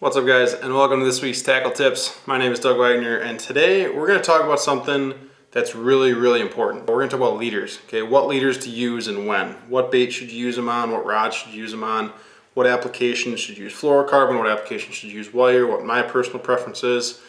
What's up guys, and welcome to this week's Tackle Tips. My name is Doug Wegner, and today we're going to talk about something that's really important. We're going to talk about leaders, okay? What leaders to use and when. What bait should you use them on, what rods should you use them on, what applications should you use fluorocarbon, what applications should you use wire, what my personal preference is.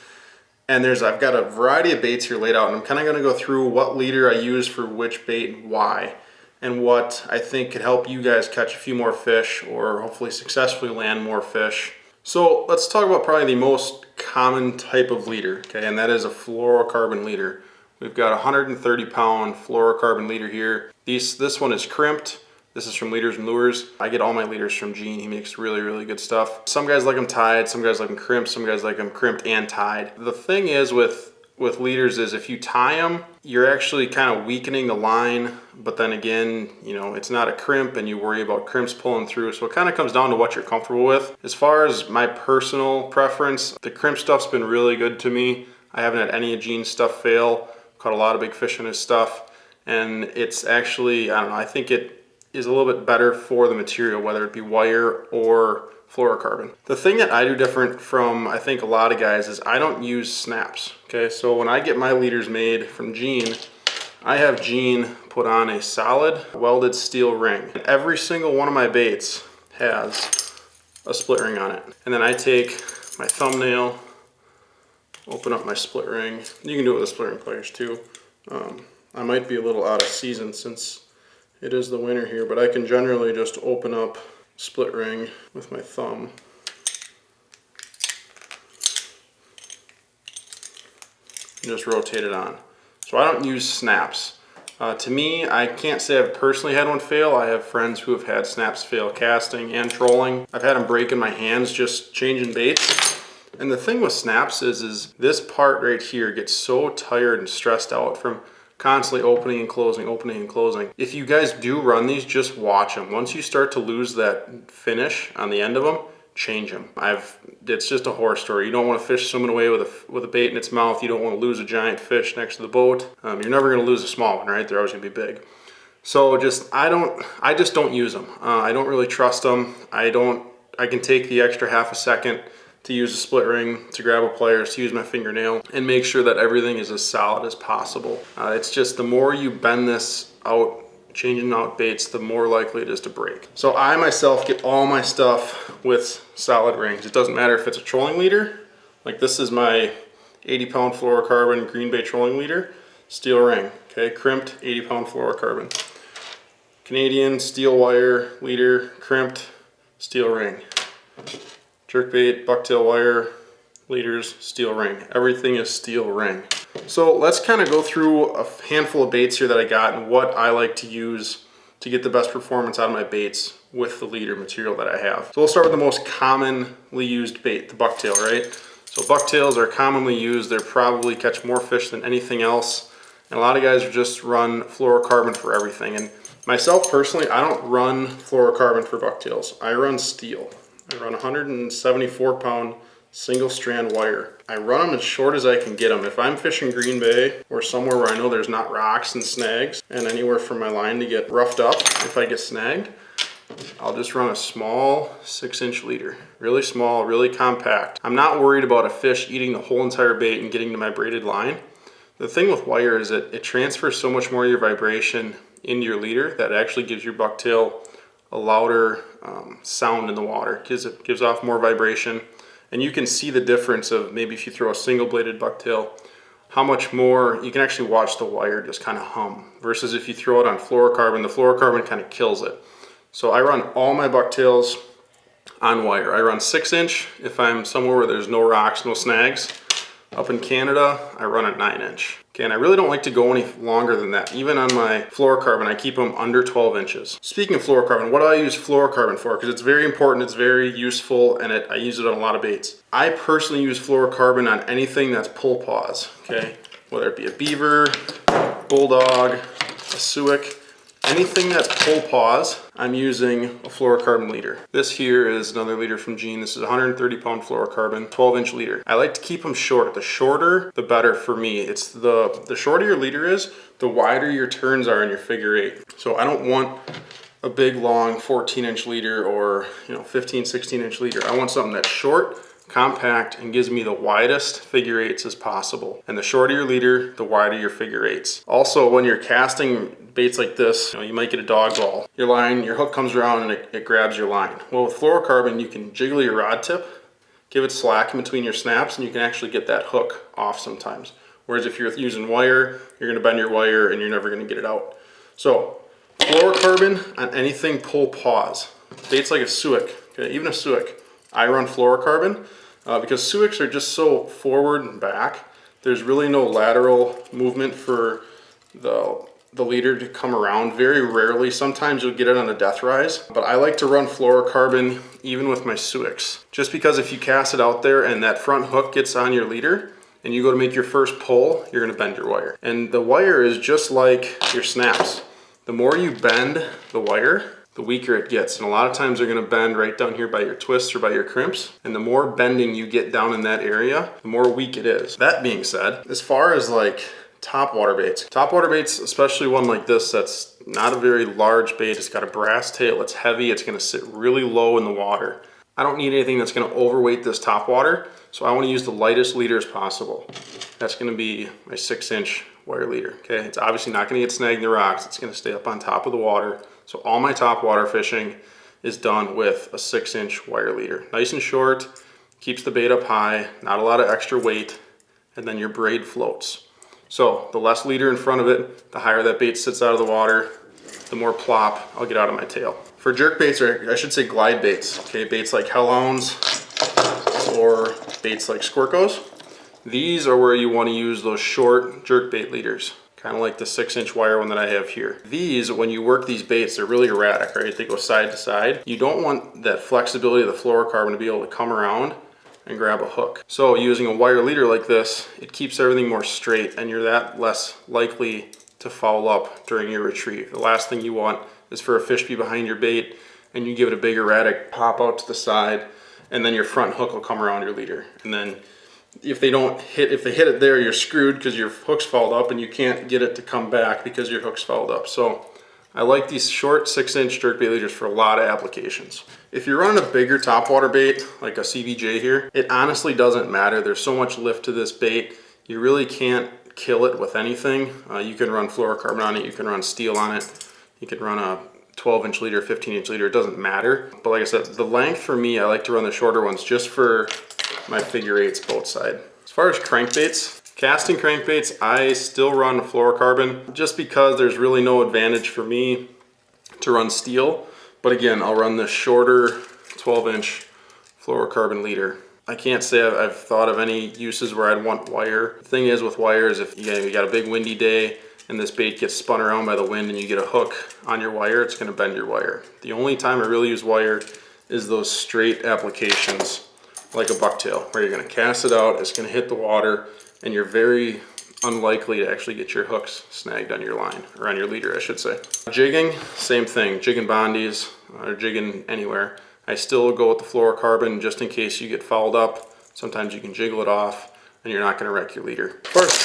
And I've got a variety of baits here laid out, and I'm kind of going to go through what leader I use for which bait and why, and what I think could help you guys catch a few more fish or hopefully successfully land more fish. So let's talk about probably the most common type of leader, okay, and that is a fluorocarbon leader. We've got a 130 pound fluorocarbon leader here. This one is crimped. This is from Leaders and Lures. I get all my leaders from Gene. He makes really good stuff. Some guys like them tied, some guys like them crimped, some guys like them crimped and tied. The thing is with leaders is if you tie them, you're actually kind of weakening the line, but then again, you know, it's not a crimp and you worry about crimps pulling through. So it kind of comes down to what you're comfortable with. As far as my personal preference, the crimp stuff's been really good to me. I haven't had any of Gene's stuff fail. Caught a lot of big fish in his stuff. And it's actually, I don't know, I think it is a little bit better for the material, whether it be wire or fluorocarbon. The thing that I do different from I think a lot of guys is I don't use snaps. Okay, so when I get my leaders made from Gene, I have Gene put on a solid welded steel ring. Every single one of my baits has a split ring on it. And then I take my thumbnail, open up my split ring. You can do it with the split ring pliers too. I might be a little out of season since it is the winter here, but I can generally just open up split ring with my thumb. And just rotate it on. So I don't use snaps. To me, I can't say I've personally had one fail. I have friends who have had snaps fail casting and trolling. I've had them break in my hands just changing baits. And the thing with snaps is this part right here gets so tired and stressed out from constantly opening and closing, opening and closing. If you guys do run these, just watch them. Once you start to lose that finish on the end of them, change them. It's just a horror story. You don't want to fish swimming away with a bait in its mouth. You don't want to lose a giant fish next to the boat. You're never going to lose a small one, right? They're always going to be big. So I just don't use them. I don't really trust them. I can take the extra half a second to use a split ring, to grab a pliers, to use my fingernail, and make sure that everything is as solid as possible. It's just the more you bend this out, changing out baits, the more likely it is to break. So I myself get all my stuff with solid rings. It doesn't matter if it's a trolling leader, like this is my 80 pound fluorocarbon green bait trolling leader, steel ring, okay, crimped 80 pound fluorocarbon. Canadian steel wire leader, crimped steel ring. Jerkbait, bucktail wire, leaders, steel ring. Everything is steel ring. So let's kind of go through a handful of baits here that I got and what I like to use to get the best performance out of my baits with the leader material that I have. So we'll start with the most commonly used bait, the bucktail, right? So bucktails are commonly used. They probably catch more fish than anything else. And a lot of guys just run fluorocarbon for everything. And myself personally, I don't run fluorocarbon for bucktails. I run steel. I run 174 pound single strand wire. I run them as short as I can get them. If I'm fishing Green Bay or somewhere where I know there's not rocks and snags and anywhere for my line to get roughed up if I get snagged, I'll just run a small 6-inch leader. Really small, really compact. I'm not worried about a fish eating the whole entire bait and getting to my braided line. The thing with wire is that it transfers so much more of your vibration into your leader that it actually gives your bucktail a louder sound in the water because it gives off more vibration. And you can see the difference of maybe if you throw a single bladed bucktail, how much more you can actually watch the wire just kind of hum versus if you throw it on fluorocarbon, the fluorocarbon kind of kills it. So I run all my bucktails on wire. I run 6-inch if I'm somewhere where there's no rocks, no snags. Up in Canada, I run a 9-inch. Okay, and I really don't like to go any longer than that. Even on my fluorocarbon, I keep them under 12 inches. Speaking of fluorocarbon, what do I use fluorocarbon for? Because it's very important, it's very useful, and I use it on a lot of baits. I personally use fluorocarbon on anything that's pull pause, okay? Whether it be a beaver, bulldog, a suic, anything that's pull pause, I'm using a fluorocarbon leader. This here is another leader from Gene. This is a 130 pound fluorocarbon, 12-inch leader. I like to keep them short. The shorter, the better for me. It's the shorter your leader is, the wider your turns are in your figure 8. So I don't want a big long 14-inch leader or 15, 16-inch leader. I want something that's short, compact, and gives me the widest figure eights as possible. And the shorter your leader, the wider your figure eights. Also, when you're casting baits like this, you might get a dog ball. Your line, your hook comes around and it grabs your line. Well, with fluorocarbon, you can jiggle your rod tip, give it slack in between your snaps, and you can actually get that hook off sometimes. Whereas if you're using wire, you're gonna bend your wire and you're never gonna get it out. So, fluorocarbon on anything pull pause. Baits like a suic, okay, even a suic, I run fluorocarbon because suics are just so forward and back. There's really no lateral movement for the leader to come around. Very rarely, sometimes you'll get it on a death rise, but I like to run fluorocarbon even with my suics. Just because if you cast it out there and that front hook gets on your leader and you go to make your first pull, you're gonna bend your wire. And the wire is just like your snaps. The more you bend the wire, the weaker it gets. And a lot of times they're gonna bend right down here by your twists or by your crimps. And the more bending you get down in that area, the more weak it is. That being said, as far as like top water baits, especially one like this that's not a very large bait, it's got a brass tail, it's heavy, it's gonna sit really low in the water. I don't need anything that's gonna overweight this top water, so I wanna use the lightest leader as possible. That's gonna be my 6-inch wire leader, okay? It's obviously not gonna get snagged in the rocks, it's gonna stay up on top of the water. So all my top water fishing is done with a 6-inch wire leader. Nice and short, keeps the bait up high, not a lot of extra weight, and then your braid floats. So the less leader in front of it, the higher that bait sits out of the water, the more plop I'll get out of my tail. For jerk baits, or I should say glide baits, okay, baits like hellhounds or baits like squircos, these are where you want to use those short jerk bait leaders, kind of like the 6-inch wire one that I have here. These, when you work these baits, they're really erratic, right? They go side to side. You don't want that flexibility of the fluorocarbon to be able to come around and grab a hook. So using a wire leader like this, it keeps everything more straight and you're that less likely to foul up during your retrieve. The last thing you want is for a fish to be behind your bait and you give it a big erratic pop out to the side and then your front hook will come around your leader. And then if they hit it there, you're screwed because your hook's fouled up and you can't get it to come back because your hook's fouled up. So I like these short 6-inch jerk bait leaders for a lot of applications. If you're running a bigger topwater bait, like a CVJ here, it honestly doesn't matter. There's so much lift to this bait, you really can't kill it with anything. You can run fluorocarbon on it, you can run steel on it, you can run a 12-inch leader, 15-inch leader, it doesn't matter. But like I said, the length for me, I like to run the shorter ones just for my figure eights boat side. As far as crankbaits, casting crankbaits, I still run fluorocarbon just because there's really no advantage for me to run steel. But again, I'll run the shorter 12-inch fluorocarbon leader. I can't say I've thought of any uses where I'd want wire. The thing is with wire is if you got a big windy day and this bait gets spun around by the wind and you get a hook on your wire, it's gonna bend your wire. The only time I really use wire is those straight applications like a bucktail, where you're gonna cast it out, it's gonna hit the water, and you're very unlikely to actually get your hooks snagged on your line, or on your leader, I should say. Jigging, same thing, jigging bondies, or jigging anywhere. I still go with the fluorocarbon just in case you get fouled up. Sometimes you can jiggle it off, and you're not gonna wreck your leader. As far as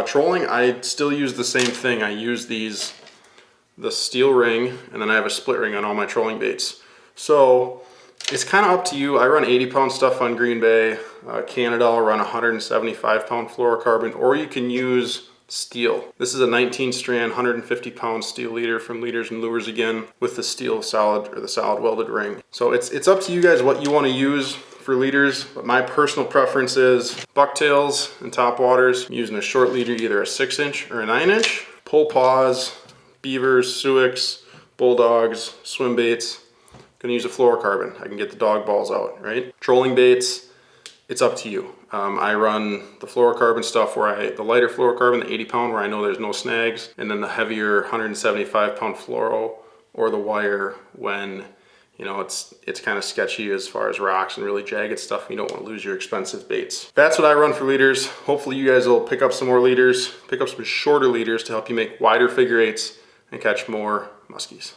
trolling, I still use the same thing. I use the steel ring, and then I have a split ring on all my trolling baits. So, it's kind of up to you. I run 80-pound stuff on Green Bay. Canada, I'll run 175-pound fluorocarbon, or you can use steel. This is a 19-strand, 150-pound steel leader from Leaders and Lures again, with the steel solid, or the solid welded ring. So it's up to you guys what you want to use for leaders, but my personal preference is bucktails and topwaters. I'm using a short leader, either a 6-inch or a 9-inch. Pull pause, beavers, suics, bulldogs, swim baits. Gonna use a fluorocarbon. I can get the dog balls out, right? Trolling baits, it's up to you. I run the fluorocarbon stuff the lighter fluorocarbon, the 80-pound, where I know there's no snags, and then the heavier 175-pound fluoro, or the wire when it's kind of sketchy as far as rocks and really jagged stuff. You don't want to lose your expensive baits. That's what I run for leaders. Hopefully you guys will pick up some more leaders, pick up some shorter leaders to help you make wider figure eights and catch more muskies.